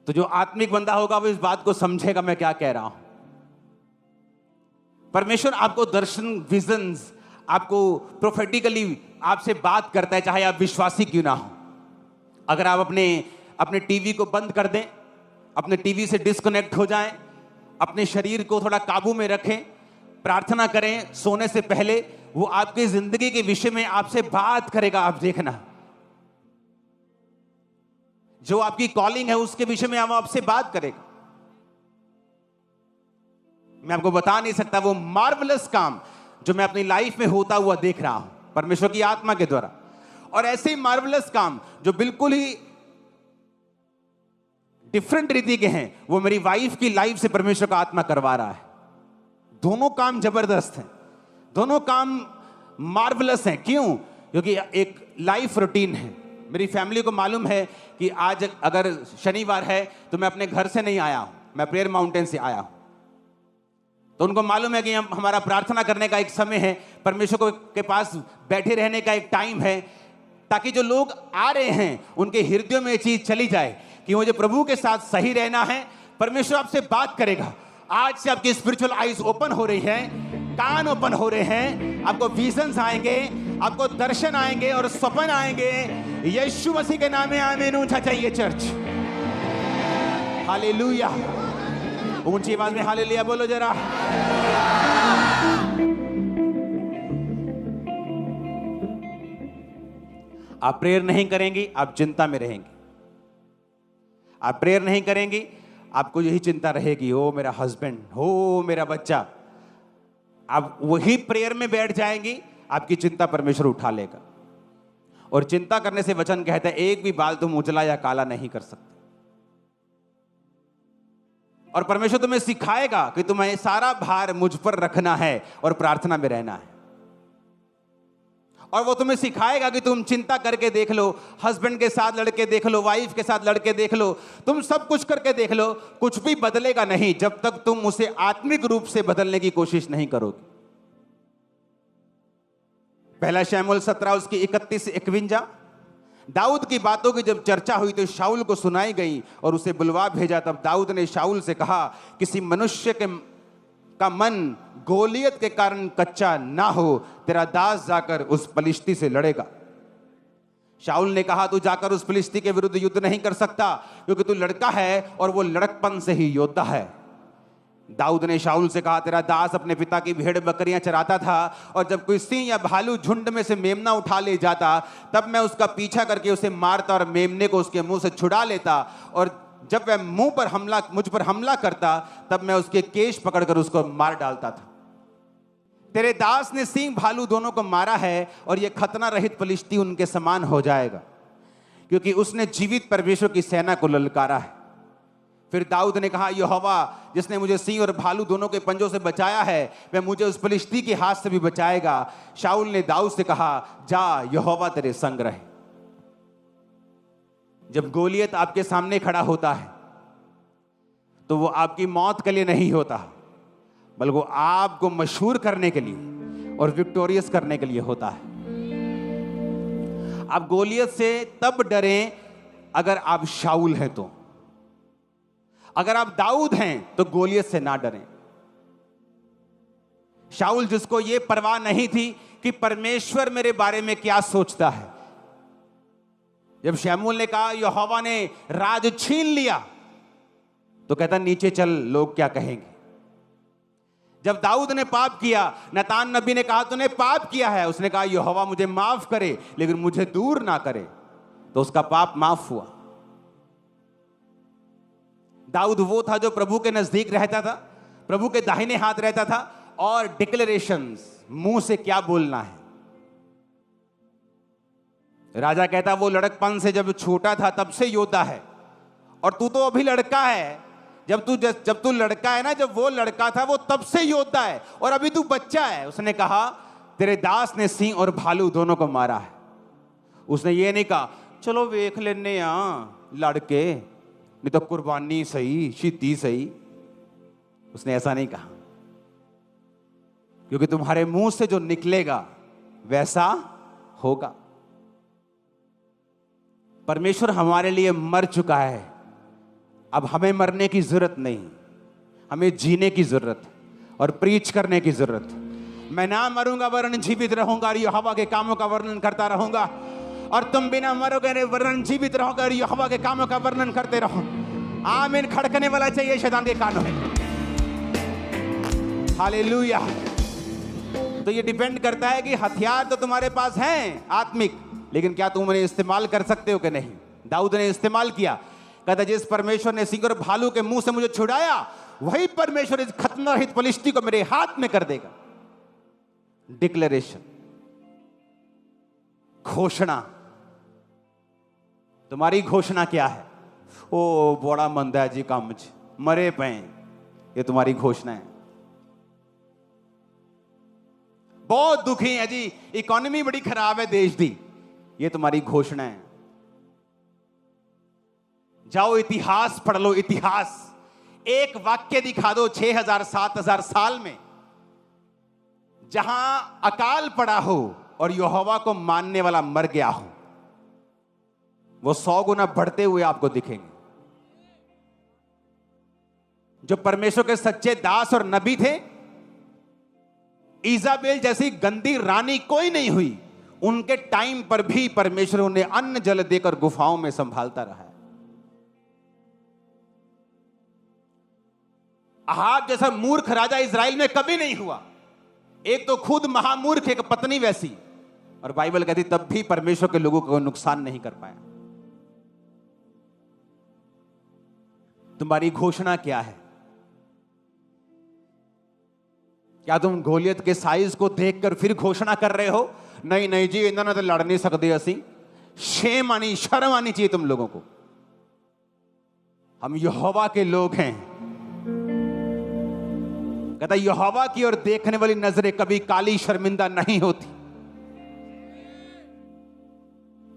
तो जो आत्मिक बंदा होगा वो इस बात को समझेगा मैं क्या कह रहा हूं। परमेश्वर आपको दर्शन, विजन्स, आपको प्रोफेटिकली आपसे बात करता है, चाहे आप विश्वासी क्यों ना हो। अगर आप अपने टीवी को बंद कर दें, अपने टीवी से डिस्कनेक्ट हो जाएं, अपने शरीर को थोड़ा काबू में रखें, प्रार्थना करें सोने से पहले, वो आपकी जिंदगी के विषय में आपसे बात करेगा। आप देखना, जो आपकी कॉलिंग है उसके विषय में आपसे बात करेगा। मैं आपको बता नहीं सकता वो मार्वलस काम जो मैं अपनी लाइफ में होता हुआ देख रहा हूं परमेश्वर की आत्मा के द्वारा, और ऐसे ही मार्वलस काम जो बिल्कुल ही डिफरेंट रीति के हैं वो मेरी वाइफ की लाइफ से परमेश्वर का आत्मा करवा रहा है। दोनों काम जबरदस्त हैं, दोनों काम मार्वलस हैं। क्यों? क्योंकि एक लाइफ रूटीन है। मेरी फैमिली को मालूम है कि आज अगर शनिवार है तो मैं अपने घर से नहीं आया हूं, मैं प्रेयर माउंटेन से आया हूं। तो उनको मालूम है कि हमारा प्रार्थना करने का एक समय है, परमेश्वर के पास बैठे रहने का एक टाइम है, ताकि जो लोग आ रहे हैं उनके हृदयों में ये चीज चली जाए कि मुझे प्रभु के साथ सही रहना है। परमेश्वर आपसे बात करेगा। आज से आपकी स्पिरिचुअल आईज ओपन हो रही हैं, कान ओपन हो रहे हैं, आपको विजन्स आएंगे, आपको दर्शन आएंगे और सपन आएंगे। यीशु मसीह के नाम में आमीन। ऊंचा चाहिए चर्च, हालेलुया। ऊंची आवाज में हालेलुया बोलो जरा। आप प्रेयर नहीं करेंगी, आप चिंता में रहेंगे। आप प्रेयर नहीं करेंगी, आपको यही चिंता रहेगी, ओ मेरा हस्बैंड, हो मेरा बच्चा। आप वही प्रेयर में बैठ जाएंगी, आपकी चिंता परमेश्वर उठा लेगा। और चिंता करने से वचन कहता है एक भी बाल तुम उजला या काला नहीं कर सकते। और परमेश्वर तुम्हें सिखाएगा कि तुम्हें सारा भार मुझ पर रखना है और प्रार्थना में रहना है। और वो तुम्हें सिखाएगा कि तुम चिंता करके देख लो, हस्बैंड के साथ लड़के देख लो, वाइफ के साथ लड़के देख लो, तुम सब कुछ करके देख लो, कुछ भी बदलेगा नहीं जब तक तुम उसे आत्मिक रूप से बदलने की कोशिश नहीं करोगे। पहला शमूएल 17 उसकी 31 से 51। दाऊद की बातों की जब चर्चा हुई तो शाऊल को सुनाई गई और उसे बुलवा भेजा। तब दाऊद ने शाऊल से कहा, किसी मनुष्य का मन गोलियत के कारण कच्चा ना हो, तेरा दास जाकर उस फलिश्ती से लड़ेगा। शाऊल ने कहा, तू जाकर उस फलिश्ती के विरुद्ध युद्ध नहीं कर सकता, क्योंकि तू लड़का है और वो लड़कपन से ही योद्धा है। दाऊद ने शाऊल से कहा, तेरा दास अपने पिता की भेड़ बकरियां चराता था, और जब कोई सिंह या भालू झुंड में से मेमना उठा ले जाता तब मैं उसका पीछा करके उसे मारता और मेमने को उसके मुंह से छुड़ा लेता, और जब वह मुझ पर हमला करता तब मैं उसके केश पकड़कर उसको मार डालता था। तेरे दास ने सिंह भालू दोनों को मारा है, और यह खतना रहित फलिश्ती उनके समान हो जाएगा, क्योंकि उसने जीवित परमेश्वर की सेना को ललकारा है। फिर दाऊद ने कहा, यहोवा जिसने मुझे सिंह और भालू दोनों के पंजों से बचाया है, वह मुझे उस फलिश्ती के हाथ से भी बचाएगा। शाऊल ने दाऊद से कहा, जा, यहोवा तेरे संग रहे। जब गोलियत आपके सामने खड़ा होता है तो वो आपकी मौत के लिए नहीं होता, बल्कि वो आपको मशहूर करने के लिए और विक्टोरियस करने के लिए होता है। आप गोलियत से तब डरें अगर आप शाऊल हैं तो, अगर आप दाऊद हैं तो गोलियत से ना डरें। शाऊल जिसको यह परवाह नहीं थी कि परमेश्वर मेरे बारे में क्या सोचता है, जब शमूएल ने कहा यहोवा ने राज छीन लिया, तो कहता नीचे चल, लोग क्या कहेंगे। जब दाऊद ने पाप किया, नतान नबी ने कहा तूने पाप किया है, उसने कहा यहोवा मुझे माफ करे लेकिन मुझे दूर ना करे, तो उसका पाप माफ हुआ। दाऊद वो था जो प्रभु के नजदीक रहता था, प्रभु के दाहिने हाथ रहता था, और डिक्लेरेशंस, मुंह से क्या बोलना है। राजा कहता वो लड़कपन से जब छोटा था तब से योद्धा है, और तू तो अभी लड़का है। जब तू लड़का है ना, जब वो लड़का था वो तब से योद्धा है, और अभी तू बच्चा है। उसने कहा तेरे दास ने सिंह और भालू दोनों को मारा है। उसने ये नहीं कहा चलो वेख लेने लड़के, नहीं तो कुर्बानी सही, शीती सही। उसने ऐसा नहीं कहा, क्योंकि तुम्हारे मुंह से जो निकलेगा वैसा होगा। परमेश्वर हमारे लिए मर चुका है अब हमें मरने की जरूरत नहीं, हमें जीने की जरूरत और प्रीच करने की जरूरत। मैं ना मरूंगा वरन जीवित रहूंगा और यहोवा के कामों का वर्णन करता रहूंगा, और तुम बिना मरोगे वरन जीवित रहोगे और यहोवा के कामों का वर्णन करते रहो। आमीन। खड़कने वाला चाहिए शैतान के कानों में। हालेलुया। तो ये डिपेंड करता है कि हथियार तो तुम्हारे पास हैं आत्मिक, लेकिन क्या तुम उन्हें इस्तेमाल कर सकते हो कि नहीं। दाऊद ने इस्तेमाल किया। कहता जिस परमेश्वर ने सिंह और भालू के मुंह से मुझे छुड़ाया, वही परमेश्वर इस खतरनाक फलिश्ती को मेरे हाथ में कर देगा। डिक्लेरेशन, घोषणा। तुम्हारी घोषणा क्या है? ओ बड़ा मंदा है जी काम जी, मरे पे। ये तुम्हारी घोषणा है। बहुत दुखी है जी, इकोनॉमी बड़ी खराब है देश दी, ये तुम्हारी घोषणा है। जाओ इतिहास पढ़ लो, इतिहास। एक वाक्य दिखा दो 6000 7000 साल में जहां अकाल पड़ा हो और यहोवा को मानने वाला मर गया हो। वो 100 गुना बढ़ते हुए आपको दिखेंगे। जो परमेश्वर के सच्चे दास और नबी थे, इजाबेल जैसी गंदी रानी कोई नहीं हुई। उनके टाइम पर भी परमेश्वर उन्हें अन्न जल देकर गुफाओं में संभालता रहा है। अहाब जैसा मूर्ख राजा इजराइल में कभी नहीं हुआ। एक तो खुद महामूर्ख, एक पत्नी वैसी, और बाइबल कहती तब भी परमेश्वर के लोगों को नुकसान नहीं कर पाया। तुम्हारी घोषणा क्या है? क्या तुम गोलियत के साइज को देखकर फिर घोषणा कर रहे हो, नहीं नहीं जी इन्होंने तो लड़ नहीं सकते असी? शेम आनी, शर्म आनी चाहिए तुम लोगों को। हम यहोवा के लोग हैं। कहता यहोवा की ओर देखने वाली नजरें कभी काली शर्मिंदा नहीं होती।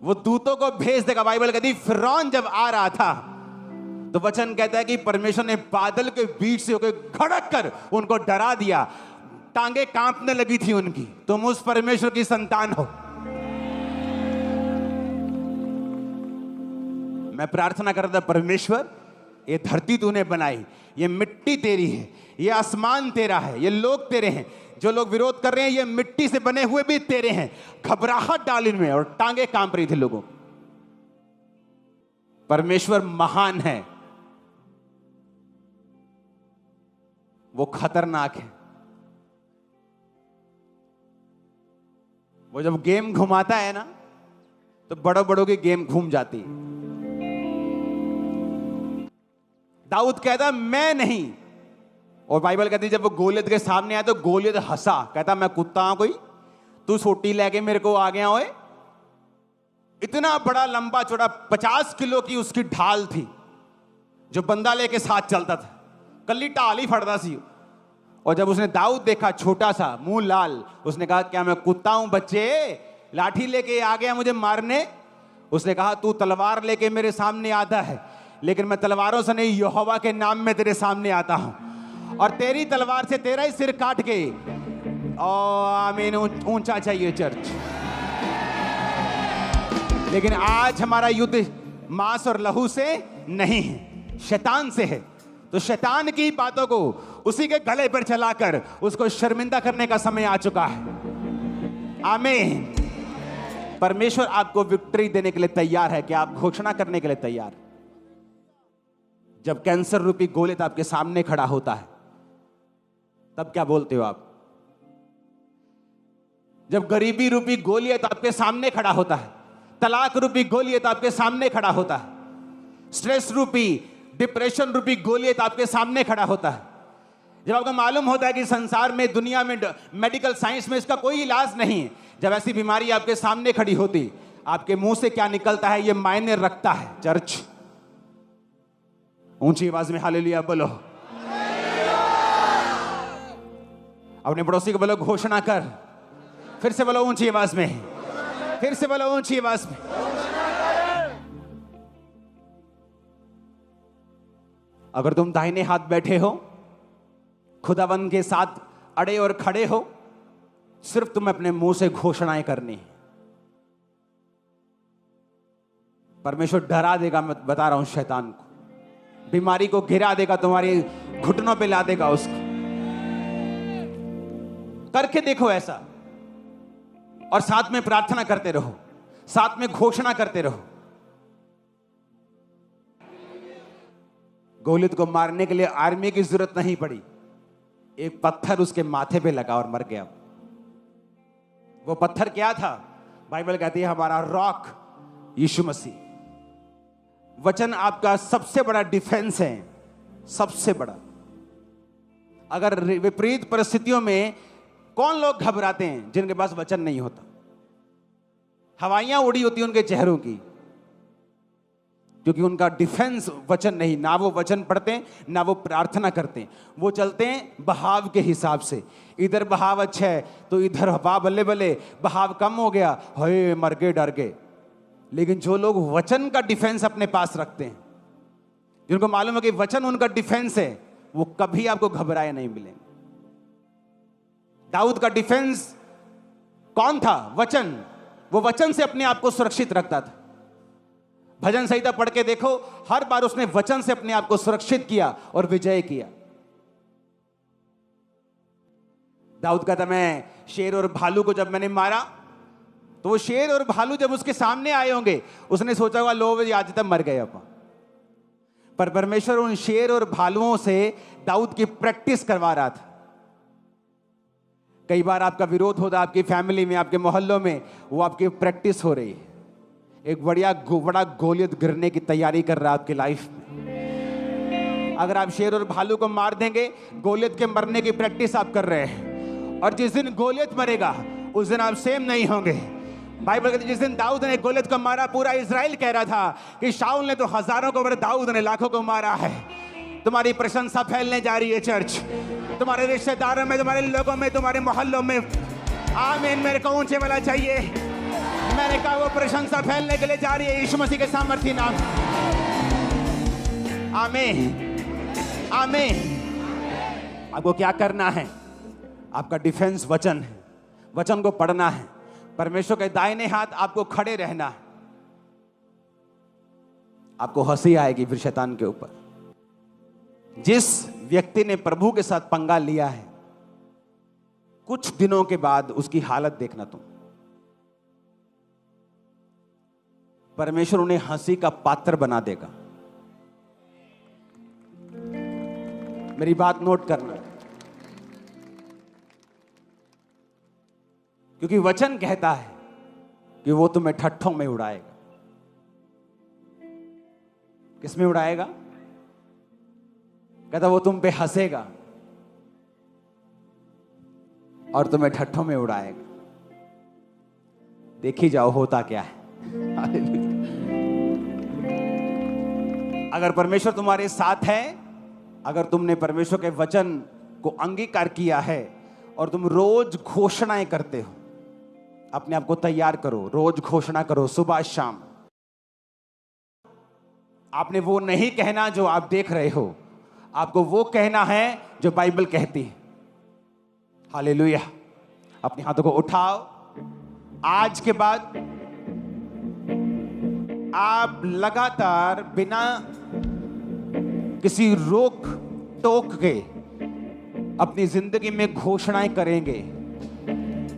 वो दूतों को भेज देगा। बाइबल कहती फिरौन जब आ रहा था तो वचन कहता है कि परमेश्वर ने बादल के बीच से होकर घड़क कर उनको डरा दिया। टांगे कांपने लगी थी उनकी। तुम उस परमेश्वर की संतान हो। मैं प्रार्थना कर रहा था, परमेश्वर ये धरती तूने बनाई, ये मिट्टी तेरी है, ये आसमान तेरा है, ये लोग तेरे हैं। जो लोग विरोध कर रहे हैं ये मिट्टी से बने हुए भी तेरे हैं। घबराहट डाल इनमें, और टांगे कांप रही थी लोगों। परमेश्वर महान है, वो खतरनाक है। वो जब गेम घुमाता है ना तो बड़ों बड़ों की गेम घूम जाती है। दाऊद कहता मैं नहीं, और बाइबल कहती जब वो गोलियत के सामने आया तो गोलियत हंसा। कहता मैं कुत्ता हूं कोई, तू सोटी लेके मेरे को आ गया ओए। इतना बड़ा लंबा चौड़ा 50 किलो की उसकी ढाल थी जो बंदा लेके साथ चलता था। कल्ली ढाल ही फटता सी। और जब उसने दाऊद देखा छोटा सा, मुंह लाल, उसने कहा क्या मैं कुत्ता हूं बच्चे, लाठी लेके आ गया मुझे मारने? उसने कहा तू तलवार लेके मेरे सामने आता है, लेकिन मैं तलवारों से नहीं यहोवा के नाम में तेरे सामने आता हूं, और तेरी तलवार से तेरा ही सिर काट के। आमीन। ऊंचा चाहिए चर्च। लेकिन आज हमारा युद्ध मांस और लहू से नहीं है, शैतान से है। तो शैतान की बातों को उसी के गले पर चलाकर उसको शर्मिंदा करने का समय आ चुका है। आमीन। परमेश्वर आपको विक्ट्री देने के लिए तैयार है कि आप घोषणा करने के लिए तैयार। जब कैंसर रूपी गोलियत आपके सामने खड़ा होता है तब क्या बोलते हो आप? जब गरीबी रूपी गोलियत आपके सामने खड़ा होता है, तलाक रूपी गोलियत आपके सामने खड़ा होता है, स्ट्रेस रूपी, डिप्रेशन रूपी गोलियत आपके सामने खड़ा होता है, जब आपको मालूम होता है कि संसार में, दुनिया में, मेडिकल साइंस में इसका कोई इलाज नहीं है, जब ऐसी बीमारी आपके सामने खड़ी होती, आपके मुंह से क्या निकलता है यह मायने रखता है। चर्च ऊंची आवाज में हालेलुया बोलो। अपने पड़ोसी को बोलो घोषणा कर। फिर से बोलो ऊंची आवाज में, फिर से बोलो ऊंची आवाज में। अगर तुम दाहिने हाथ बैठे हो, खुदावंद के साथ अड़े और खड़े हो, सिर्फ तुम अपने मुंह से घोषणाएं करनी है। परमेश्वर डरा देगा, मैं बता रहा हूं शैतान को। बीमारी को गिरा देगा, तुम्हारी घुटनों पे ला देगा उसको। करके देखो ऐसा, और साथ में प्रार्थना करते रहो, साथ में घोषणा करते रहो। गोलियत को मारने के लिए आर्मी की जरूरत नहीं पड़ी, एक पत्थर उसके माथे पे लगा और मर गया। वो पत्थर क्या था? बाइबल कहती है हमारा रॉक यीशु मसीह। वचन आपका सबसे बड़ा डिफेंस है, सबसे बड़ा। अगर विपरीत परिस्थितियों में कौन लोग घबराते हैं? जिनके पास वचन नहीं होता। हवाइयां उड़ी होती उनके चेहरों की, क्योंकि उनका डिफेंस वचन नहीं। ना वो वचन पढ़ते, ना वो प्रार्थना करते। वो चलते हैं बहाव के हिसाब से। इधर बहाव अच्छा है तो इधर हवा बल्ले बल्ले, बहाव कम हो गया, हे मर गए, डर गए। लेकिन जो लोग वचन का डिफेंस अपने पास रखते हैं, जिनको मालूम है कि वचन उनका डिफेंस है, वो कभी आपको घबराए नहीं मिलेंगे। दाऊद का डिफेंस कौन था? वचन। वो वचन से अपने आप को सुरक्षित रखता था। भजन संहिता पढ़ के देखो, हर बार उसने वचन से अपने आप को सुरक्षित किया और विजय किया। दाऊद कहता, मैं शेर और भालू को जब मैंने मारा, तो वो शेर और भालू जब उसके सामने आए होंगे, उसने सोचा होगा लो आज तक मर गए अपन। पर परमेश्वर उन शेर और भालुओं से दाऊद की प्रैक्टिस करवा रहा था। कई बार आपका विरोध होता है आपकी फैमिली में, आपके मोहल्लों में, वो आपकी प्रैक्टिस हो रही है। एक बड़ा गोलियत गिरने की तैयारी कर रहा है आपकी लाइफ में। अगर आप शेर और भालू को मार देंगे, गोलियत के मरने की प्रैक्टिस आप कर रहे हैं। और जिस दिन गोलियत मरेगा, उस दिन आप सेम नहीं होंगे। बाइबल कहती है जिस दिन दाऊद ने गोलियत को मारा, पूरा इजराइल कह रहा था कि शाऊल ने तो हजारों को, दाऊद ने लाखों को मारा है। तुम्हारी प्रशंसा फैलने जा रही है चर्च, तुम्हारे रिश्तेदारों में, तुम्हारे लोगों में, तुम्हारे मोहल्लों में। आमीन। मेरे को ऊंचे वाला चाहिए। मैंने कहा वो प्रशंसा फैलने के लिए जा रही है यीशु मसीह के सामर्थी नाम। आमीन, आमीन। आपको क्या करना है? आपका डिफेंस वचन है। वचन को पढ़ना है। परमेश्वर के दाहिने हाथ आपको खड़े रहना है। आपको हंसी आएगी फिर शैतान के ऊपर। जिस व्यक्ति ने प्रभु के साथ पंगा लिया है, कुछ दिनों के बाद उसकी हालत देखना तुम। परमेश्वर उन्हें हंसी का पात्र बना देगा। मेरी बात नोट करना, क्योंकि वचन कहता है कि वो तुम्हें ठट्ठों में उड़ाएगा। किसमें उड़ाएगा? कहता वो तुम पे हंसेगा और तुम्हें ठट्ठों में उड़ाएगा। देखी जाओ होता क्या है। अगर परमेश्वर तुम्हारे साथ है, अगर तुमने परमेश्वर के वचन को अंगीकार किया है और तुम रोज घोषणाएं करते हो, अपने आप को तैयार करो, रोज घोषणा करो, सुबह शाम। आपने वो नहीं कहना जो आप देख रहे हो, आपको वो कहना है जो बाइबल कहती है। हालेलुया। अपने हाथों को उठाओ। आज के बाद आप लगातार बिना किसी रोक टोक के अपनी जिंदगी में घोषणाएं करेंगे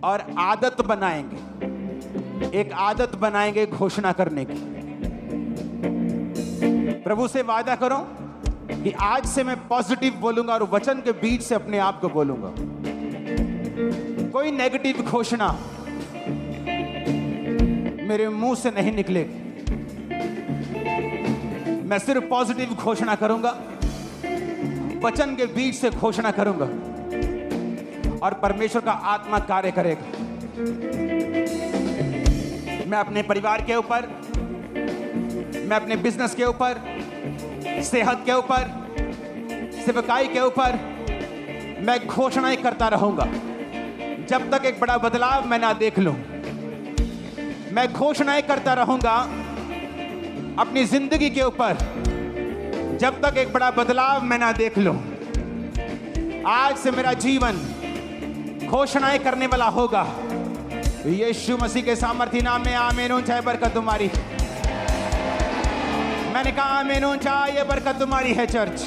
और आदत बनाएंगे। एक आदत बनाएंगे घोषणा करने की। प्रभु से वादा करो कि आज से मैं पॉजिटिव बोलूंगा और वचन के बीच से अपने आप को बोलूंगा। कोई नेगेटिव घोषणा मेरे मुंह से नहीं निकलेगी। मैं सिर्फ पॉजिटिव घोषणा करूंगा, वचन के बीच से घोषणा करूंगा और परमेश्वर का आत्मा कार्य करेगा। मैं अपने परिवार के ऊपर, मैं अपने बिजनेस के ऊपर, सेहत के ऊपर, सेवकाई के ऊपर मैं घोषणाएं करता रहूंगा जब तक एक बड़ा बदलाव मैं ना देख लूं। मैं घोषणाएं करता रहूंगा अपनी जिंदगी के ऊपर जब तक एक बड़ा बदलाव मैं ना देख लूं। आज से मेरा जीवन घोषणाएं करने वाला होगा। यीशु मसीह के सामर्थी नाम में आमीन। ऊंचाई बरकत तुम्हारी। मैंने कहा आमीन ऊंचा, ये बरकत तुम्हारी है चर्च।